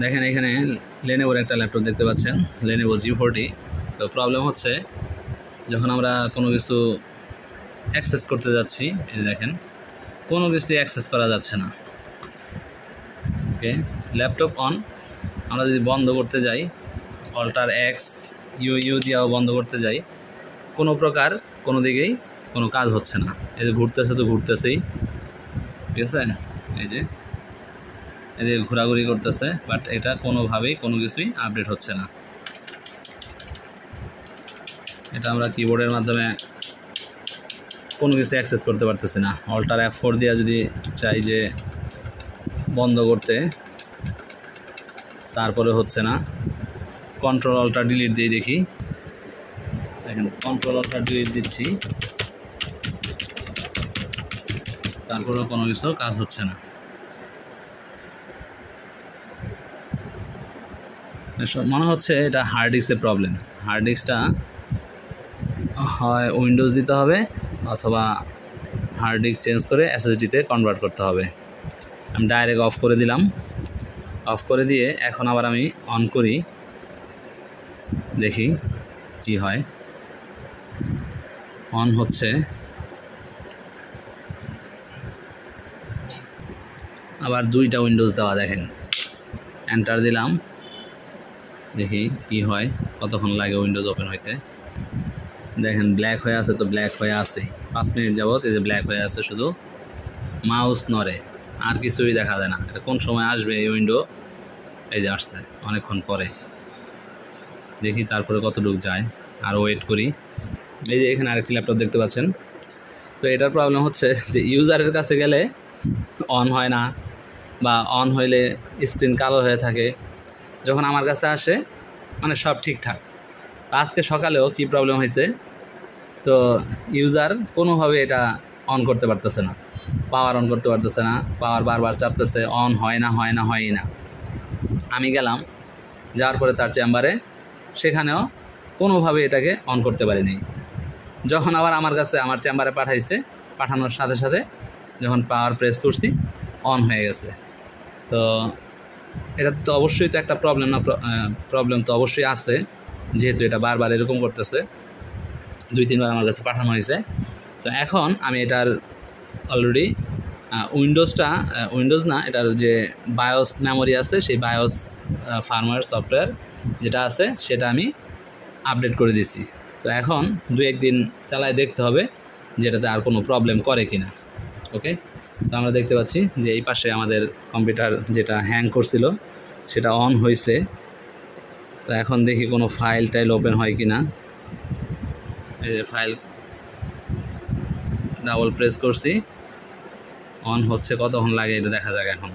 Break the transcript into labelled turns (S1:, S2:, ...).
S1: দেখেন এখানে লেনোভোর একটা ল্যাপটপ দেখতে পাচ্ছেন, লেনোভো G40। তো প্রবলেম হচ্ছে যখন আমরা কোনো কিছু অ্যাক্সেস করতে যাচ্ছি, এই দেখেন কোনো কিছু অ্যাক্সেস করা যাচ্ছে না। ওকে, ল্যাপটপ অন, আমরা যদি বন্ধ করতে যাই অল্টার এক্স ইউ দিয়েও বন্ধ করতে যাই, কোনো প্রকার কোনো দিকেই কোনো কাজ হচ্ছে না। এই যে ঘুরতেছে তো ঘুরতেছেই, ঠিক আছে, এই যে ঘোরাঘুরি করতেছে, বাট এটা কোনোভাবেই কোনো কিছুই আপডেট হচ্ছে না। এটা আমরা কিবোর্ডের মাধ্যমে কোনো কিছু অ্যাক্সেস করতে পারতেছি না। অল্টার F4 দিয়ে যদি চাই যে বন্ধ করতে, তারপরে হচ্ছে না। কন্ট্রোল অল্টার ডিলিট দিয়ে দেখি, দেখেন কন্ট্রোল অল্টার ডিলিট দিচ্ছি, তারপরেও কোনো কিছু কাজ হচ্ছে না। মনে হচ্ছে এটা হার্ড ডিস্কের প্রবলেম। হার্ড ডিস্কটা হয় উইন্ডোজ দিতে হবে অথবা হার্ড ডিস্ক চেঞ্জ করে SSD-তে কনভার্ট করতে হবে। আমি ডাইরেক্ট অফ করে দিলাম। অফ করে দিয়ে এখন আবার আমি অন করি, দেখি কি হয়। অন হচ্ছে, আবার দুইটা উইন্ডোজ দেওয়া, দেখেন এন্টার দিলাম, দেখি কি হয়, কতক্ষণ লাগে উইন্ডোজ ওপেন হইতে। দেখেন ব্ল্যাক হয়ে আছে, তো ব্ল্যাক হয়ে আছে 5 মিনিট যাবত, এই যে ব্ল্যাক হয়ে আছে, শুধু মাউস নড়ে, আর কিছুই দেখা যায় না। এটা কোন সময় আসবে এই উইন্ডো, এই যে আসছে অনেকক্ষণ পরে, দেখি তারপরে কতটুকু যায়, আর ওয়েট করি। এই যে এখানে আরেকটি ল্যাপটপ দেখতে পাচ্ছেন। তো এটার প্রবলেম হচ্ছে যে ইউজারের কাছে গেলে অন হয় না, বা অন হইলে স্ক্রিন কালো হয়ে থাকে। যখন আমার কাছে আসে মানে সব ঠিকঠাক। আজকে সকালেও কি প্রবলেম হয়েছে, তো ইউজার কোনোভাবে এটা অন করতে পারতেছে না, পাওয়ার অন করতে পারতেছে না, পাওয়ার বারবার চাপতেছে, অন হয়ই না। আমি গেলাম, যাওয়ার পরে তার চেম্বারে, সেখানেও কোনোভাবে এটাকে অন করতে পারিনি। যখন আবার আমার কাছে আমার চেম্বারে পাঠাইছে, পাঠানোর সাথে সাথে যখন পাওয়ার প্রেস করছি, অন হয়ে গেছে। তো এটা তো অবশ্যই তো একটা প্রবলেম না, প্রবলেম তো অবশ্যই আছে, যেহেতু এটা বারবার এরকম করতেছে। 2-3 বার আমার কাছে পাঠানো হয়েছে। তো এখন আমি এটার অলরেডি উইন্ডোজ না, এটার যে বায়োস মেমোরি আছে, সেই বায়োস ফার্মওয়্যার সফটওয়্যার যেটা আছে সেটা আমি আপডেট করে দিছি। তো এখন 2-1 দিন চালায় দেখতে হবে যে এটাতে আর কোনো প্রবলেম করে কিনা। ওকে, তো আমরা দেখতে পাচ্ছি যে এই পাশে আমাদের কম্পিউটার যেটা হ্যাং করছিল সেটা অন হয়েছে। তো এখন দেখি কোনো ফাইল টাইল ওপেন হয় কিনা। এই যে ফাইল ডাবল প্রেস করছি, অন হচ্ছে, কতক্ষণ লাগে এটা দেখা যাক এখন।